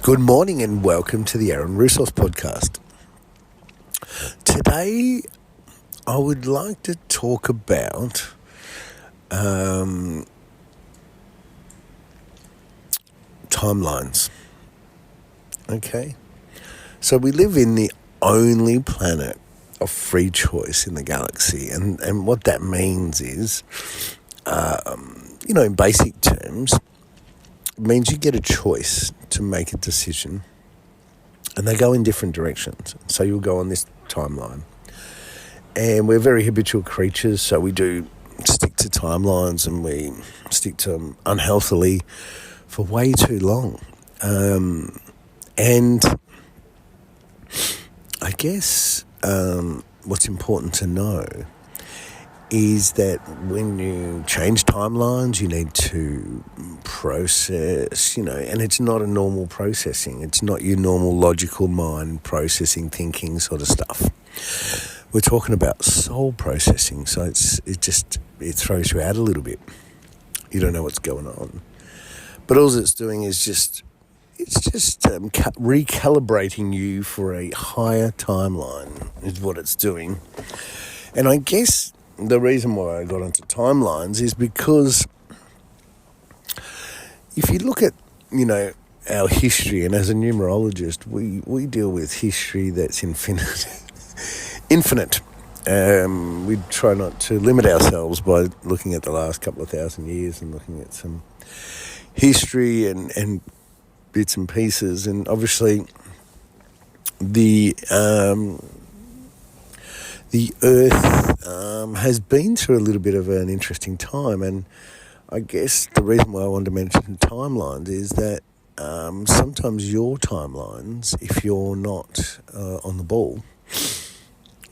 Good morning and welcome to the Aaron Resource Podcast. Today, I would like to talk about timelines. Okay? So we live in the only planet of free choice in the galaxy. And what that means is, in basic terms, it means you get a choice to make a decision, and they go in different directions. So you'll go on this timeline, and we're very habitual creatures, so we do stick to timelines, and we stick to them unhealthily for way too long. And I guess what's important to know is that when you change timelines, you need to process, and it's not a normal processing. It's not your normal logical mind processing, thinking sort of stuff. We're talking about soul processing, so it throws you out a little bit. You don't know what's going on. But all it's doing is recalibrating you for a higher timeline is what it's doing. And I guess the reason why I got onto timelines is because if you look at, our history, and as a numerologist, we deal with history that's infinite. We try not to limit ourselves by looking at the last couple of thousand years and looking at some history and bits and pieces. And obviously the Earth has been through a little bit of an interesting time, and I guess the reason why I wanted to mention timelines is that sometimes your timelines, if you're not on the ball,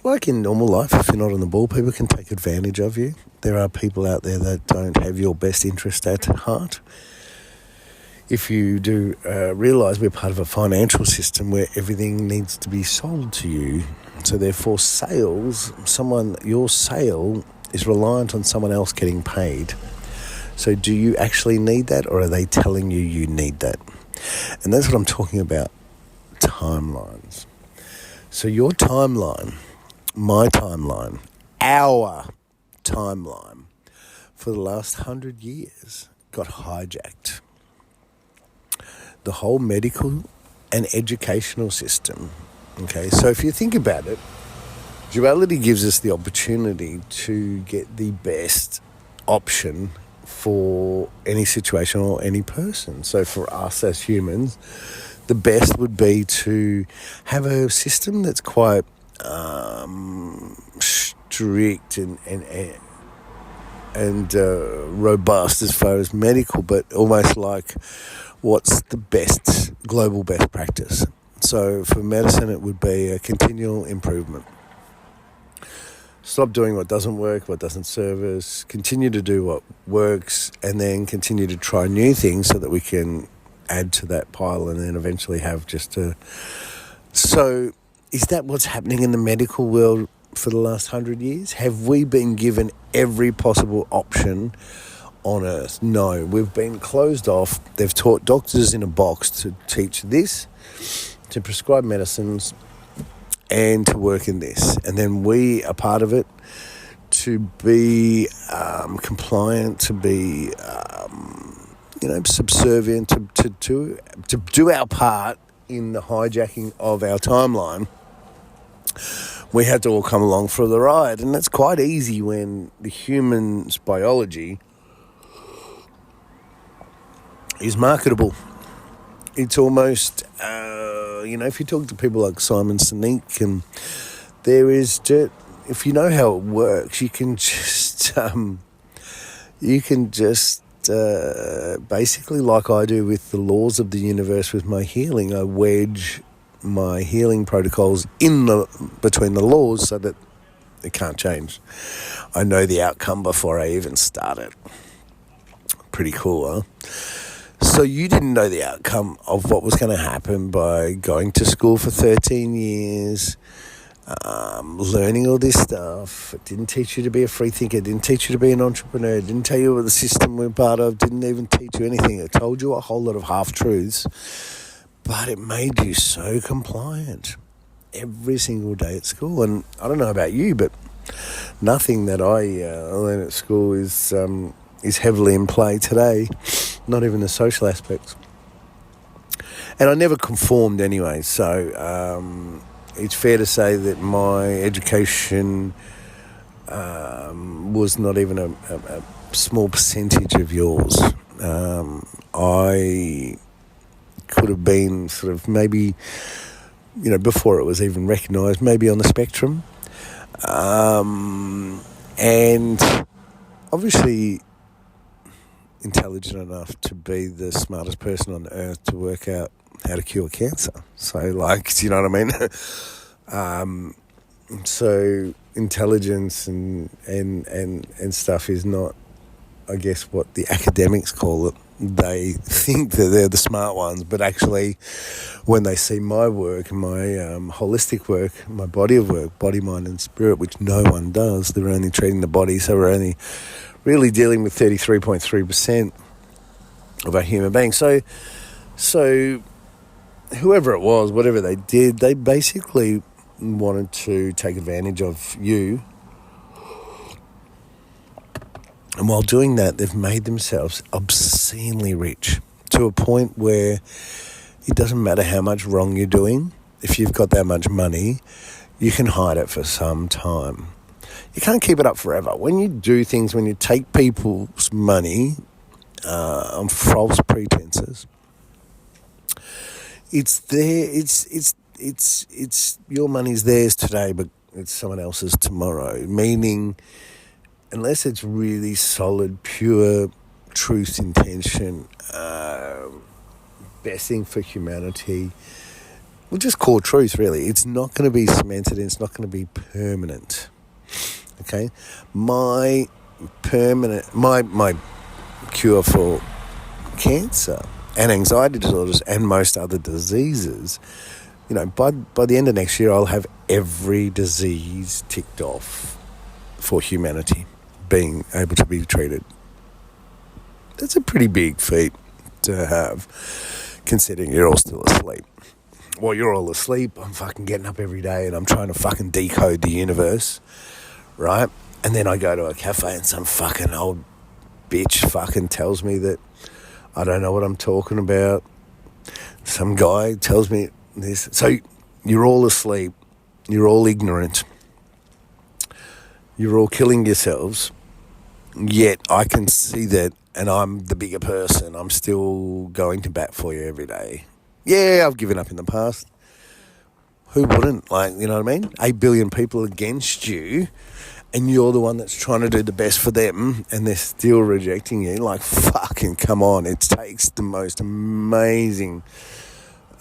like in normal life, if you're not on the ball, people can take advantage of you. There are people out there that don't have your best interest at heart. If you do realise we're part of a financial system where everything needs to be sold to you, so therefore your sale is reliant on someone else getting paid. So do you actually need that, or are they telling you need that? And that's what I'm talking about, timelines. So your timeline, my timeline, our timeline for the last 100 years got hijacked. The whole medical and educational system. Okay, so if you think about it, duality gives us the opportunity to get the best option for any situation or any person. So for us as humans, the best would be to have a system that's quite strict and robust as far as medical, but almost like what's the best global best practice. So for medicine, it would be a continual improvement. Stop doing what doesn't work, what doesn't serve us, continue to do what works, and then continue to try new things so that we can add to that pile and then eventually have just a... So is that what's happening in the medical world for the last 100 years? Have we been given every possible option on earth? No, we've been closed off. They've taught doctors in a box to teach this, to prescribe medicines, and to work in this. And then we are part of it to be compliant, to be, subservient, to do our part in the hijacking of our timeline. We have to all come along for the ride. And that's quite easy when the human's biology is marketable. It's almost, if you talk to people like Simon Sinek, and if you know how it works, you can just basically, like I do with the laws of the universe with my healing, I wedge my healing protocols between the laws so that it can't change. I know the outcome before I even start it. Pretty cool, huh? So you didn't know the outcome of what was going to happen by going to school for 13 years, learning all this stuff. It didn't teach you to be a free thinker. It didn't teach you to be an entrepreneur. It didn't tell you what the system we're part of. Didn't even teach you anything. It told you a whole lot of half-truths. but it made you so compliant every single day at school. And I don't know about you, but nothing that I learn at school is heavily in play today, not even the social aspects. And I never conformed anyway, so it's fair to say that my education was not even a small percentage of yours. I could have been sort of maybe, before it was even recognised, maybe on the spectrum. And obviously intelligent enough to be the smartest person on earth to work out how to cure cancer. So, do you know what I mean? So intelligence and stuff is not, I guess, what the academics call it. They think that they're the smart ones, but actually when they see my work and my holistic work, my body of work, body, mind and spirit, which no one does, they're only treating the body, so we're only really dealing with 33.3% of our human being. So whoever it was, whatever they did, they basically wanted to take advantage of you. And while doing that, they've made themselves obscenely rich to a point where it doesn't matter how much wrong you're doing. If you've got that much money, you can hide it for some time. You can't keep it up forever. When you do things, when you take people's money on false pretenses, it's there. It's your money's theirs today, but it's someone else's tomorrow. Meaning, unless it's really solid, pure truth, intention, best thing for humanity, well, just core truth, really. It's not going to be cemented. It's not going to be permanent. Okay, my cure for cancer and anxiety disorders and most other diseases, by the end of next year, I'll have every disease ticked off for humanity being able to be treated. That's a pretty big feat to have, considering you're all still asleep. Well, you're all asleep. I'm fucking getting up every day and I'm trying to fucking decode the universe. Right? And then I go to a cafe and some fucking old bitch fucking tells me that I don't know what I'm talking about. Some guy tells me this. So you're all asleep. You're all ignorant. You're all killing yourselves. Yet I can see that and I'm the bigger person. I'm still going to bat for you every day. Yeah, I've given up in the past. Who wouldn't? You know what I mean? 8 billion people against you, and you're the one that's trying to do the best for them, and they're still rejecting you. Fucking come on. It takes the most amazing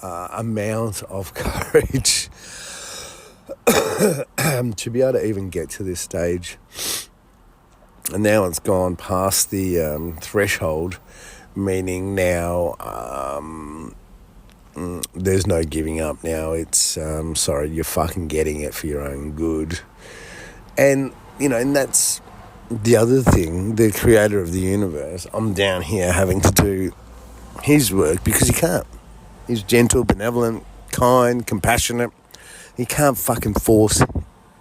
amount of courage to be able to even get to this stage. And now it's gone past the threshold, meaning now there's no giving up now. It's, sorry, you're fucking getting it for your own good. And, and that's the other thing, the creator of the universe. I'm down here having to do his work because he can't. He's gentle, benevolent, kind, compassionate. He can't fucking force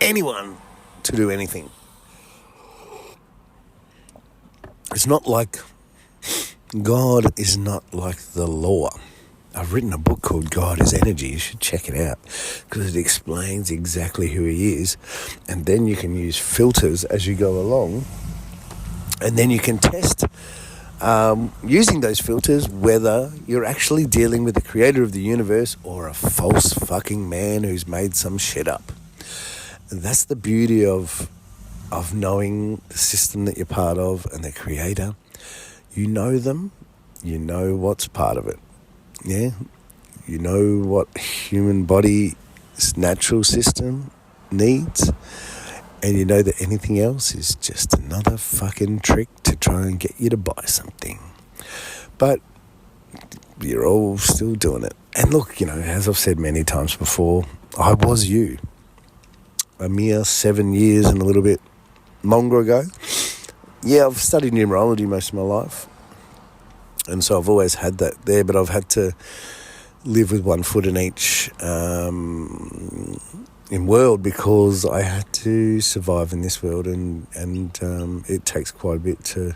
anyone to do anything. It's not like God is not like the law. I've written a book called God is Energy. You should check it out because it explains exactly who he is. And then you can use filters as you go along. And then you can test using those filters whether you're actually dealing with the creator of the universe or a false fucking man who's made some shit up. And that's the beauty of knowing the system that you're part of and the creator. You know them, you know what's part of it. Yeah, you know what human body's natural system needs, and you know that anything else is just another fucking trick to try and get you to buy something. But you're all still doing it. And look, as I've said many times before, I was you a mere 7 years and a little bit longer ago. Yeah, I've studied numerology most of my life. And so I've always had that there, but I've had to live with 1 foot in each in world, because I had to survive in this world, and it takes quite a bit to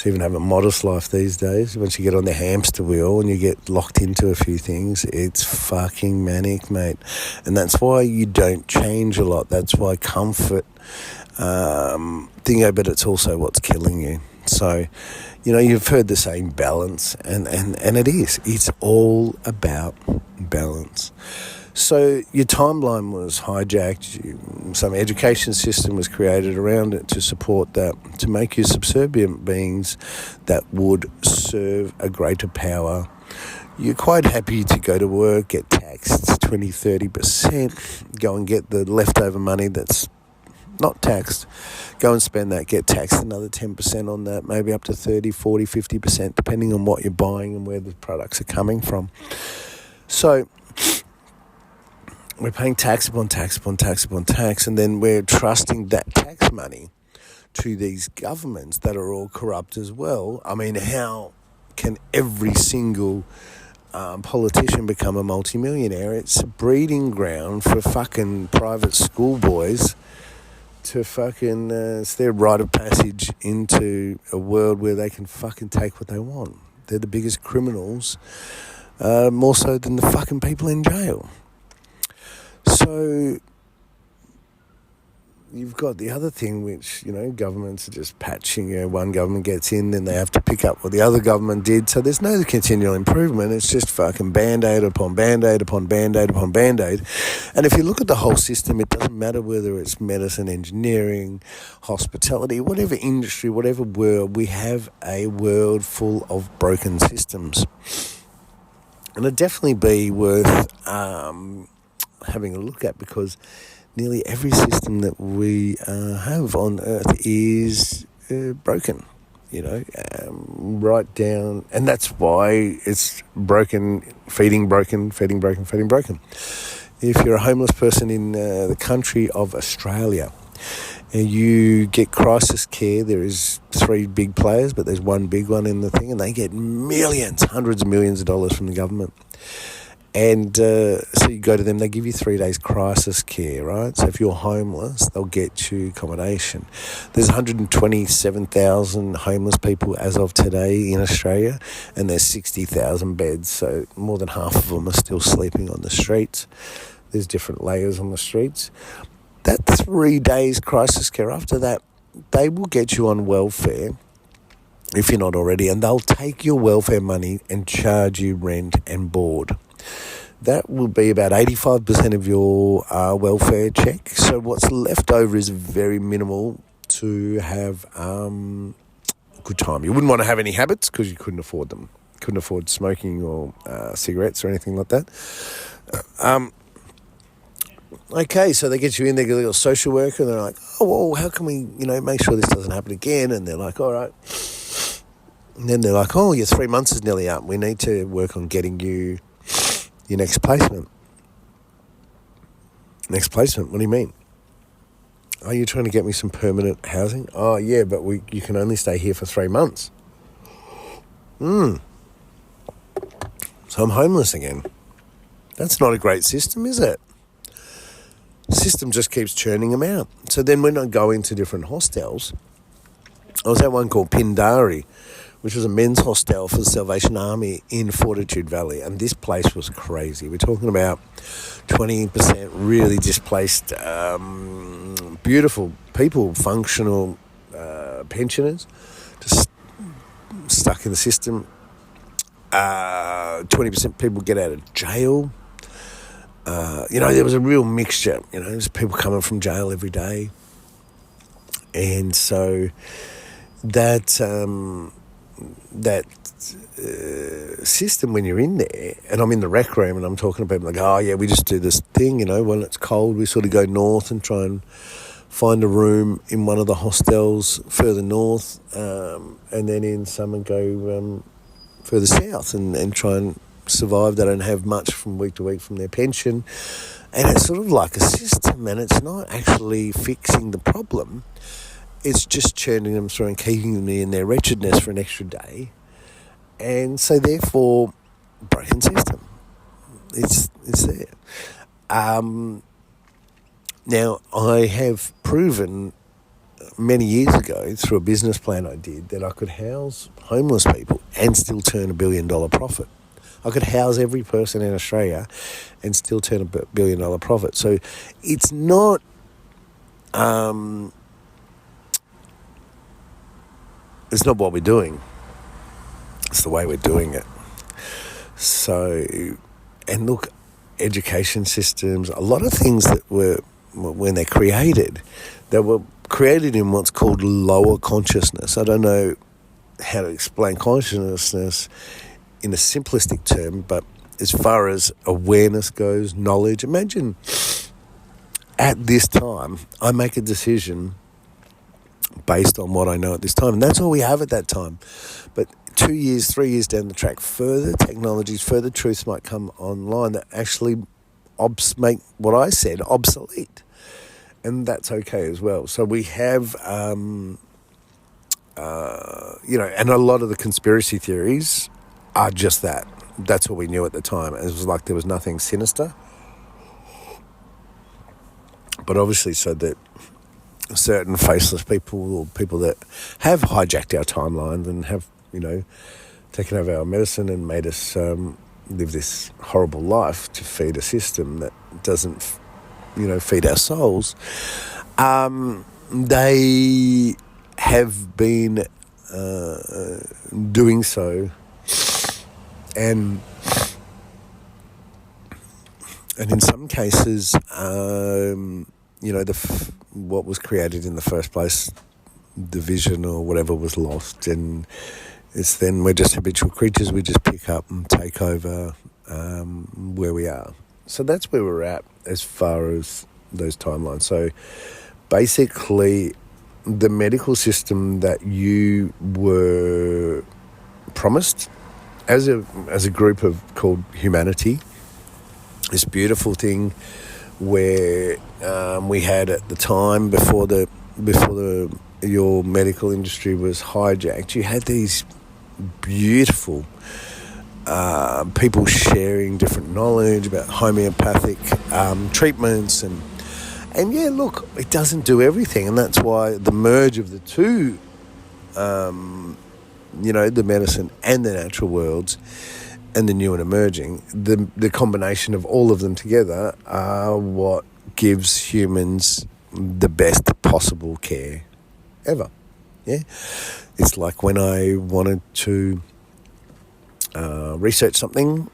even have a modest life these days. Once you get on the hamster wheel and you get locked into a few things, it's fucking manic, mate. And that's why you don't change a lot. That's why comfort, dingo, but it's also what's killing you. So, you've heard the saying balance, and it is. It's all about balance. So your timeline was hijacked, some education system was created around it to support that, to make you subservient beings that would serve a greater power. You're quite happy to go to work, get taxed 20-30%, go and get the leftover money that's not taxed, go and spend that, get taxed another 10% on that, maybe up to 30, 40, 50%, depending on what you're buying and where the products are coming from. So we're paying tax upon tax upon tax upon tax, and then we're trusting that tax money to these governments that are all corrupt as well. I mean, how can every single politician become a multimillionaire? It's a breeding ground for fucking private schoolboys to fucking, it's their rite of passage into a world where they can fucking take what they want. They're the biggest criminals, more so than the fucking people in jail. So you've got the other thing, which, governments are just patching. One government gets in, then they have to pick up what the other government did. So there's no continual improvement. It's just fucking Band-Aid upon Band-Aid upon Band-Aid upon Band-Aid. And if you look at the whole system, it doesn't matter whether it's medicine, engineering, hospitality, whatever industry, whatever world, we have a world full of broken systems. And it'd definitely be worth having a look at, because nearly every system that we have on Earth is broken, right down. And that's why it's broken, feeding broken. If you're a homeless person in the country of Australia and you get crisis care, there is 3 big players, but there's one big one in the thing, and they get millions, hundreds of millions of dollars from the government. And so you go to them, they give you 3 days crisis care, right? So if you're homeless, they'll get you accommodation. There's 127,000 homeless people as of today in Australia, and there's 60,000 beds. So more than half of them are still sleeping on the streets. There's different layers on the streets. That 3 days crisis care, after that, they will get you on welfare, if you're not already, and they'll take your welfare money and charge you rent and board. That will be about 85% of your welfare check. So what's left over is very minimal to have a good time. You wouldn't want to have any habits because you couldn't afford them. Couldn't afford smoking or cigarettes or anything like that. Okay, so they get you in, they get a little social worker, and they're like, oh, well, how can we, make sure this doesn't happen again? And they're like, all right. And then they're like, oh, your 3 months is nearly up. We need to work on getting you your next placement. Next placement? What do you mean? Are you trying to get me some permanent housing? Oh, yeah, but you can only stay here for 3 months. So I'm homeless again. That's not a great system, is it? The system just keeps churning them out. So then when I go into different hostels, I was at one called Pindari, which was a men's hostel for the Salvation Army in Fortitude Valley. And this place was crazy. We're talking about 20% really displaced, beautiful people, functional pensioners, just stuck in the system. 20% people get out of jail. There was a real mixture. There's people coming from jail every day. And so that system, when you're in there, and I'm in the rec room and I'm talking to people like, oh yeah, we just do this thing, when it's cold, we sort of go north and try and find a room in one of the hostels further north, and then in summer go further south and try and survive. They don't have much from week to week from their pension, and it's sort of like a system, and it's not actually fixing the problem. It's just churning them through and keeping them in their wretchedness for an extra day. And so therefore, broken system. it's there. Now, I have proven many years ago through a business plan I did that I could house homeless people and still turn $1 billion profit. I could house every person in Australia and still turn $1 billion profit. So it's not what we're doing. It's the way we're doing it. So, and look, education systems, a lot of things that were, when they're created, they were created in what's called lower consciousness. I don't know how to explain consciousness in a simplistic term, but as far as awareness goes, knowledge, imagine at this time, I make a decision based on what I know at this time. And that's all we have at that time. But 2 years, 3 years down the track, further technologies, further truths might come online that actually make what I said obsolete. And that's okay as well. So we have, and a lot of the conspiracy theories are just that. That's what we knew at the time. It was like there was nothing sinister. But obviously so that certain faceless people or people that have hijacked our timelines and have, taken over our medicine and made us live this horrible life to feed a system that doesn't, feed our souls, they have been doing so, and in some cases, what was created in the first place, the vision or whatever was lost, and it's then we're just habitual creatures. We just pick up and take over where we are. So that's where we're at as far as those timelines. So basically, the medical system that you were promised as a group called humanity, this beautiful thing where we had at the time before your medical industry was hijacked, you had these beautiful people sharing different knowledge about homeopathic treatments and yeah, look, it doesn't do everything, and that's why the merge of the two, the medicine and the natural worlds and the new and emerging, the combination of all of them together are what gives humans the best possible care ever. Yeah, it's like when I wanted to research something,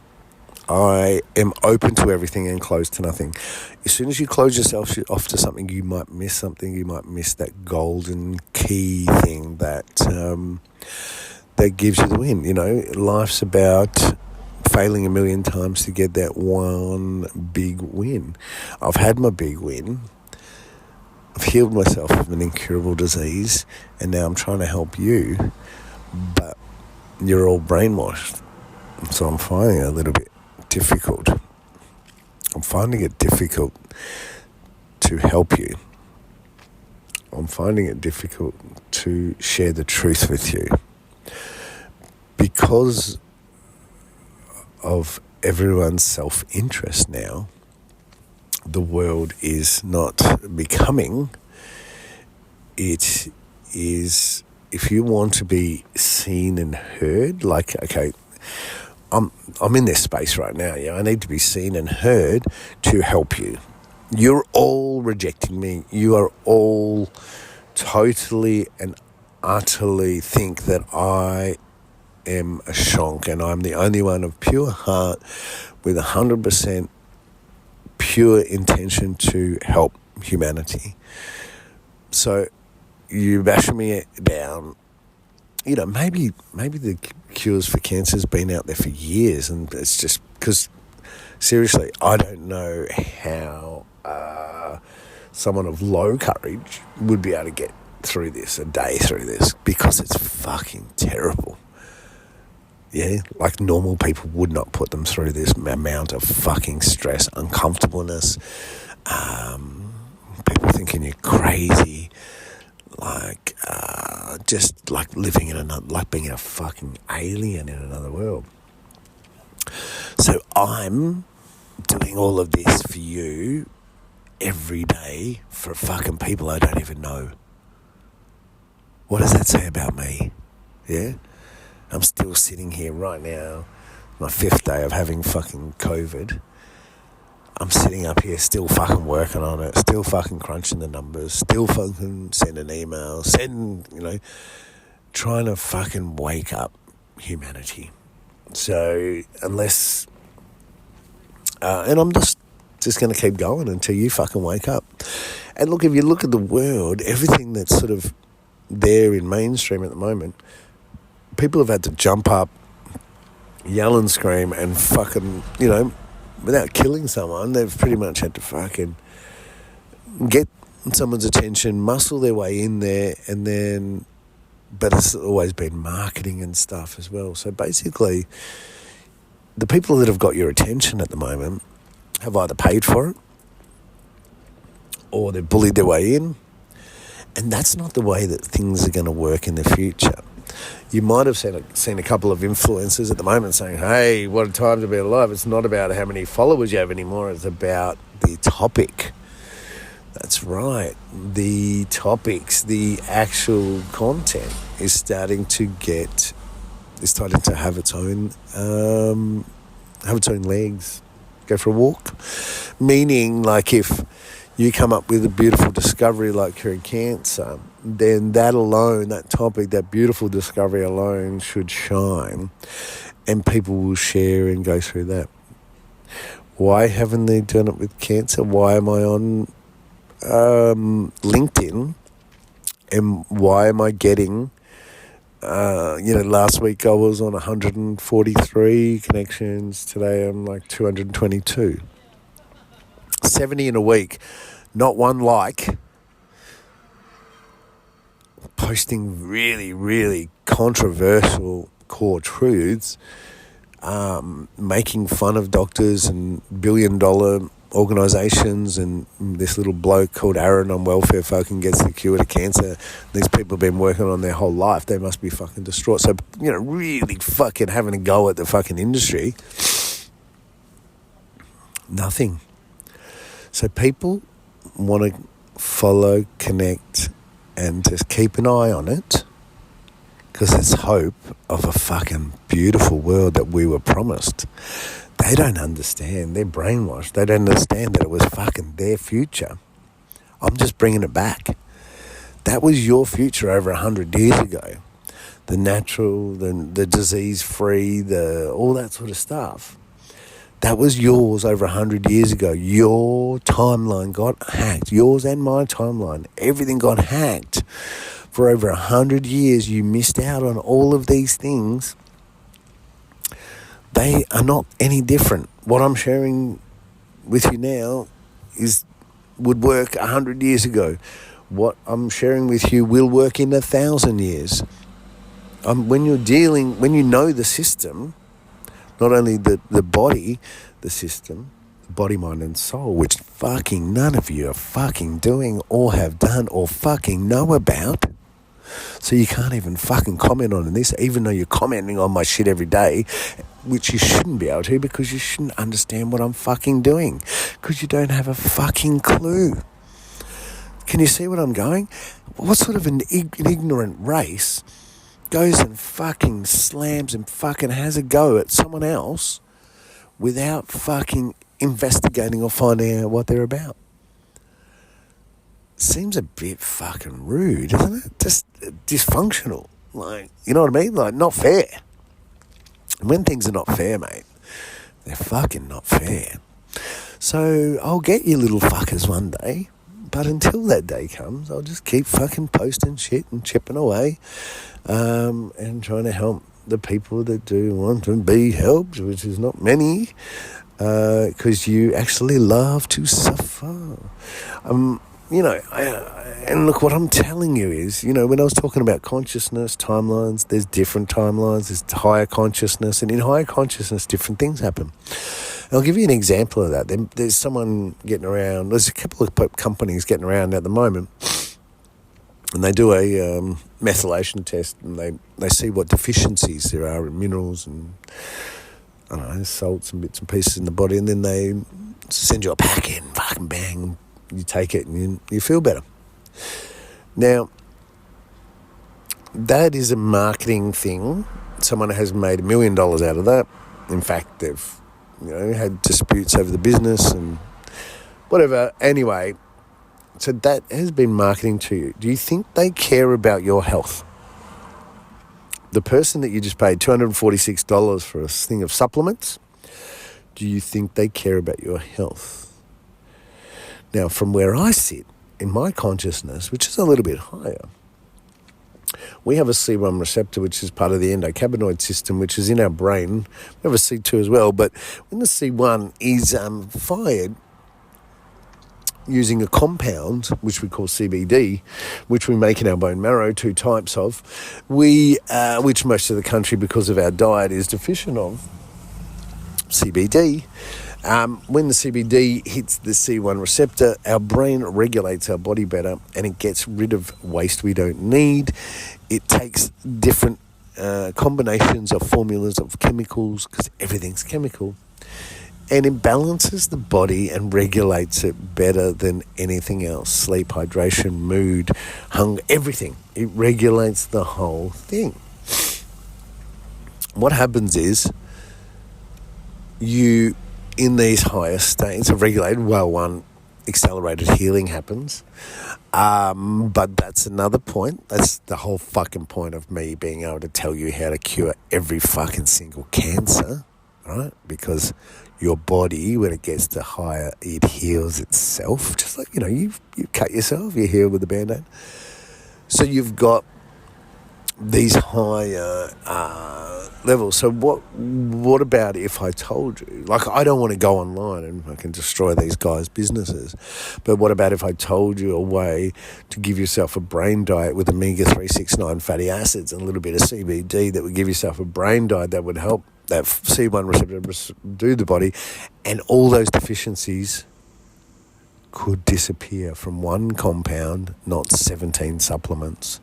I am open to everything and closed to nothing. As soon as you close yourself off to something, you might miss something. You might miss that golden key thing that gives you the win. Life's about failing 1,000,000 times to get that one big win. I've had my big win. I've healed myself of an incurable disease, and now I'm trying to help you, but you're all brainwashed. So I'm finding it a little bit difficult. I'm finding it difficult to help you. I'm finding it difficult to share the truth with you because of everyone's self-interest now. The world is not becoming. It is, if you want to be seen and heard, like, okay, I'm in this space right now, yeah, I need to be seen and heard to help you. You're all rejecting me. You are all totally and utterly think that I am a shonk and I'm the only one of pure heart with 100% pure intention to help humanity. So you bash me down. Maybe the cures for cancer has been out there for years, and it's just because, seriously, I don't know how someone of low courage would be able to get through this, a day through this, because it's fucking terrible. Yeah, like normal people would not put them through this amount of fucking stress, uncomfortableness, people thinking you're crazy, like just like living in another, like being a fucking alien in another world. So I'm doing all of this for you every day for fucking people I don't even know. What does that say about me? Yeah? I'm still sitting here right now, my 5th day of having fucking COVID. I'm sitting up here still fucking working on it, still fucking crunching the numbers, still fucking sending emails, trying to fucking wake up humanity. So unless, and I'm just going to keep going until you fucking wake up. And look, if you look at the world, everything that's sort of there in mainstream at the moment, people have had to jump up, yell and scream and fucking, without killing someone, they've pretty much had to fucking get someone's attention, muscle their way in there, and then, but it's always been marketing and stuff as well. So basically, the people that have got your attention at the moment have either paid for it or they've bullied their way in. And that's not the way that things are going to work in the future. You might have seen a couple of influencers at the moment saying, hey, what a time to be alive. It's not about how many followers you have anymore. It's about the topic. That's right. The topics, the actual content is starting to have its own legs. Go for a walk. Meaning, like, if you come up with a beautiful discovery like curing cancer, then that alone, that topic, that beautiful discovery alone should shine, and people will share and go through that. Why haven't they done it with cancer? Why am I on LinkedIn, and why am I getting, last week I was on 143 connections, today I'm like 222. 70 in a week, not one like, posting really, really controversial core truths, making fun of doctors and billion-dollar organisations, and this little bloke called Aaron on welfare fucking gets the cure to cancer. These people have been working on their whole life. They must be fucking distraught. So, really fucking having a go at the fucking industry. Nothing. So people want to follow, connect, and just keep an eye on it, because there's hope of a fucking beautiful world that we were promised. They don't understand. They're brainwashed. They don't understand that it was fucking their future. I'm just bringing it back. That was your future over 100 years ago. The natural, the disease-free, all that sort of stuff. That was yours over 100 years ago. Your timeline got hacked. Yours and my timeline. Everything got hacked. For over 100 years, you missed out on all of these things. They are not any different. What I'm sharing with you now would work 100 years ago. What I'm sharing with you will work in 1,000 years. When you know the system, not only the body, the system, the body, mind and soul, which fucking none of you are fucking doing or have done or fucking know about. So you can't even fucking comment on this, even though you're commenting on my shit every day, which you shouldn't be able to, because you shouldn't understand what I'm fucking doing, because you don't have a fucking clue. Can you see what I'm going? What sort of an ignorant race goes and fucking slams and fucking has a go at someone else without fucking investigating or finding out what they're about? Seems a bit fucking rude, isn't it? Just dysfunctional. Like, you know what I mean? Like, not fair. And when things are not fair, mate, they're fucking not fair. So I'll get you little fuckers one day. But until that day comes, I'll just keep fucking posting shit and chipping away, and trying to help the people that do want to be helped, which is not many, because you actually love to suffer. And look, what I'm telling you is, when I was talking about consciousness, timelines, there's different timelines, there's higher consciousness, and in higher consciousness, different things happen. And I'll give you an example of that. There's someone getting around, there's a couple of companies getting around at the moment, and they do a methylation test, and they see what deficiencies there are in minerals and, salts and bits and pieces in the body, and then they Send you a packet and fucking bang, you take it and you feel better. Now, that is a marketing thing. Someone has made $1 million out of that. In fact, they've had disputes over the business and whatever. Anyway, so that has been marketing to you. Do you think they care about your health? The person that you just paid $246 for a thing of supplements, do you think they care about your health? Now, from where I sit in my consciousness, which is a little bit higher, we have a C1 receptor, which is part of the endocannabinoid system, which is in our brain. We have a C2 as well, but when the C1 is fired using a compound, which we call CBD, which we make in our bone marrow, 2 types of, which most of the country, because of our diet, is deficient of, CBD. When the CBD hits the C1 receptor, our brain regulates our body better and it gets rid of waste we don't need. It takes different combinations of formulas of chemicals, because everything's chemical, and it balances the body and regulates it better than anything else. Sleep, hydration, mood, hunger, everything. It regulates the whole thing. What happens is you, in these higher states of regulated, accelerated healing happens. But that's another point. That's the whole fucking point of me being able to tell you how to cure every fucking single cancer, right? Because your body, when it gets to higher, it heals itself. Just like, you cut yourself, you heal with a Band-Aid. So you've got these higher levels. So what about if I told you, like, I don't want to go online and I can destroy these guys' businesses, but what about if I told you a way to give yourself a brain diet with omega-3, 6, 9 fatty acids and a little bit of CBD that would give yourself a brain diet that would help that C1 receptor do the body, and all those deficiencies could disappear from one compound, not 17 supplements,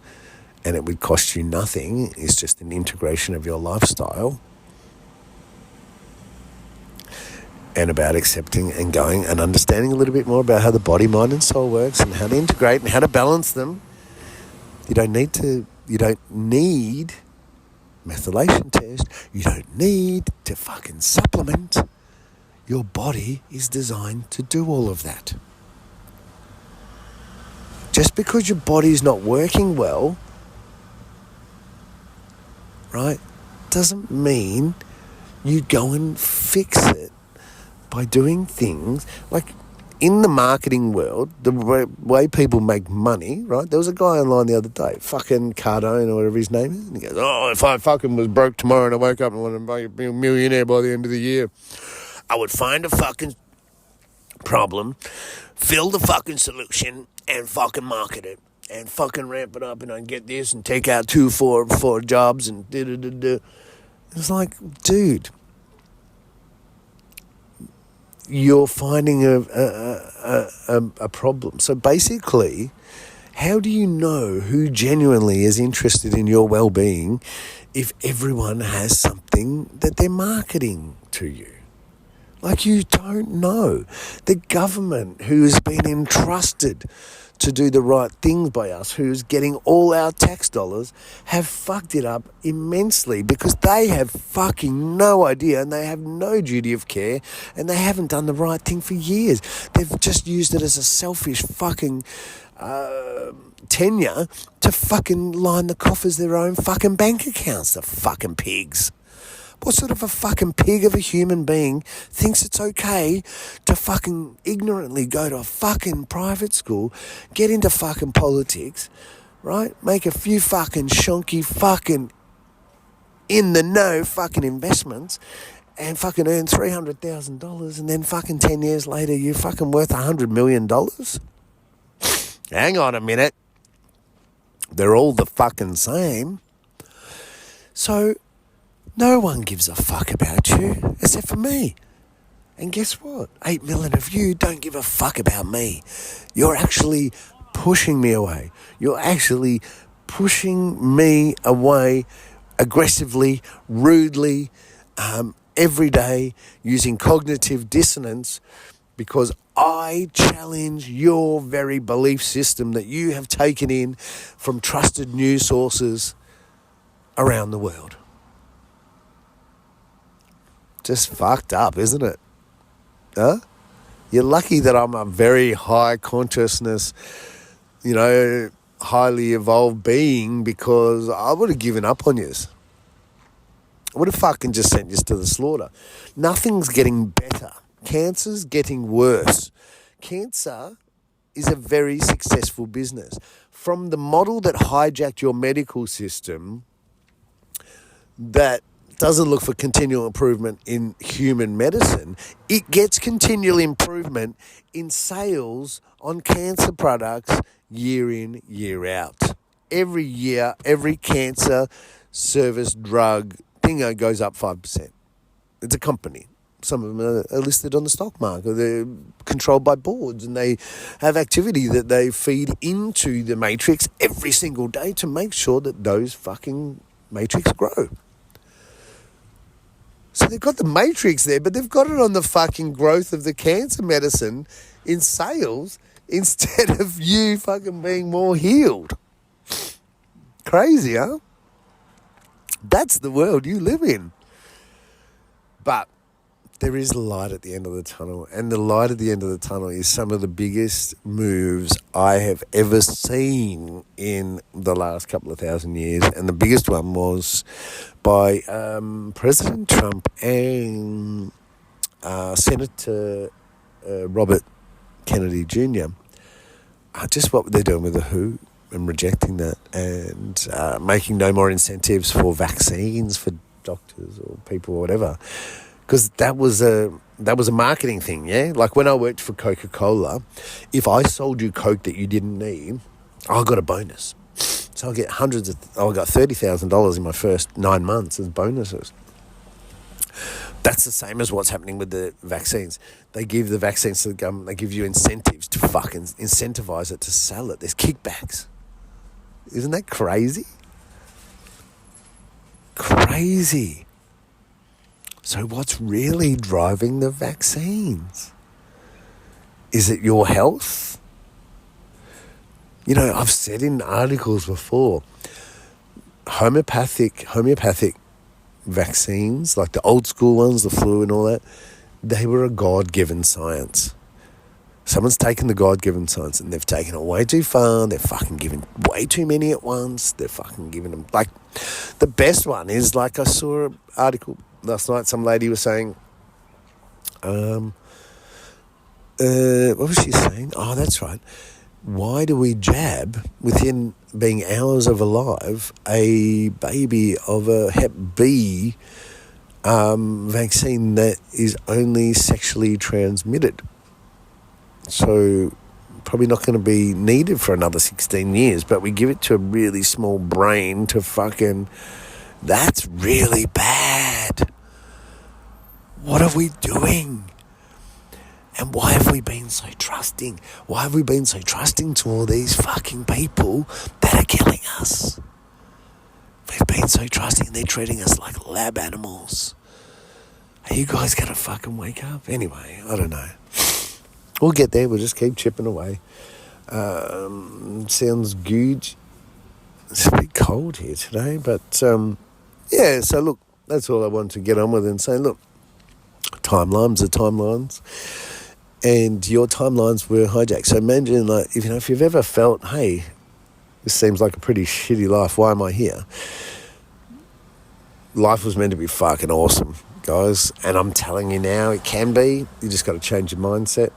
and it would cost you nothing. It's just an integration of your lifestyle and about accepting and going and understanding a little bit more about how the body, mind and soul works and how to integrate and how to balance them. You don't need methylation test. You don't need to fucking supplement. Your body is designed to do all of that. Just because your body's not working well, right, doesn't mean you go and fix it by doing things like in the marketing world, the way people make money, right? There was a guy online the other day, fucking Cardone or whatever his name is, and he goes, if I fucking was broke tomorrow and I woke up and wanted to be a millionaire by the end of the year, I would find a fucking problem, fill the fucking solution, and fucking market it, and fucking ramp it up, and I get this, and take out 4 jobs, and da-da-da-da. It's like, dude, you're finding a problem. So basically, how do you know who genuinely is interested in your well-being if everyone has something that they're marketing to you? Like, you don't know. The government, who has been entrusted to do the right things by us, who's getting all our tax dollars, have fucked it up immensely because they have fucking no idea and they have no duty of care and they haven't done the right thing for years. They've just used it as a selfish fucking tenure to fucking line the coffers of their own fucking bank accounts, the fucking pigs. What sort of a fucking pig of a human being thinks it's okay to fucking ignorantly go to a fucking private school, get into fucking politics, right? Make a few fucking shonky fucking in the know fucking investments and fucking earn $300,000 and then fucking 10 years later you're fucking worth $100 million? Hang on a minute. They're all the fucking same. So no one gives a fuck about you except for me. And guess what? 8 million of you don't give a fuck about me. You're actually pushing me away. You're actually pushing me away aggressively, rudely, every day, using cognitive dissonance because I challenge your very belief system that you have taken in from trusted news sources around the world. Just fucked up, isn't it? Huh? You're lucky that I'm a very high consciousness, highly evolved being, because I would have given up on you. I would have fucking just sent you to the slaughter. Nothing's getting better. Cancer's getting worse. Cancer is a very successful business. From the model that hijacked your medical system, that doesn't look for continual improvement in human medicine, it gets continual improvement in sales on cancer products year in, year out. Every year, every cancer service drug thing goes up 5%. It's a company. Some of them are listed on the stock market. They're controlled by boards, and they have activity that they feed into the matrix every single day to make sure that those fucking matrix grow. So they've got the matrix there, but they've got it on the fucking growth of the cancer medicine in sales instead of you fucking being more healed. Crazy, huh? That's the world you live in. But there is light at the end of the tunnel, and the light at the end of the tunnel is some of the biggest moves I have ever seen in the last couple of thousand years, and the biggest one was by President Trump and Senator Robert Kennedy Jr. Just what they're doing with the WHO and rejecting that, and making no more incentives for vaccines for doctors or people or whatever. Because that was a marketing thing, yeah? Like when I worked for Coca-Cola, if I sold you Coke that you didn't need, I got a bonus. So I got $30,000 in my first 9 months as bonuses. That's the same as what's happening with the vaccines. They give the vaccines to the government. They give you incentives to fucking incentivize it to sell it. There's kickbacks. Isn't that crazy? Crazy. So what's really driving the vaccines? Is it your health? I've said in articles before, homeopathic vaccines, like the old school ones, the flu and all that, they were a God-given science. Someone's taken the God-given science and they've taken it way too far. They're fucking giving way too many at once. They're fucking giving them, like, the best one is, like, I saw an article last night, some lady was saying, what was she saying? Oh, that's right. Why do we jab, within being hours of alive, a baby of a Hep B vaccine that is only sexually transmitted? So probably not going to be needed for another 16 years, but we give it to a really small brain to fucking... That's really bad. What are we doing? And why have we been so trusting? Why have we been so trusting to all these fucking people that are killing us? We've been so trusting. They're treating us like lab animals. Are you guys going to fucking wake up? Anyway, I don't know. We'll get there. We'll just keep chipping away. Sounds good. It's a bit cold here today, but yeah, so look, that's all I wanted to get on with and say, look, timelines are timelines, and your timelines were hijacked. So imagine, like, if you've ever felt, hey, this seems like a pretty shitty life, why am I here? Life was meant to be fucking awesome, guys, and I'm telling you now, it can be. You just got to change your mindset.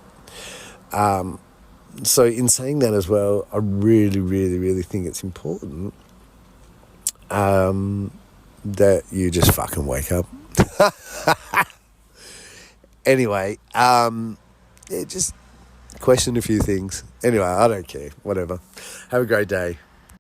So in saying that as well, I really, really, really think it's important that you just fucking wake up. Anyway, just question a few things. Anyway, I don't care. Whatever. Have a great day.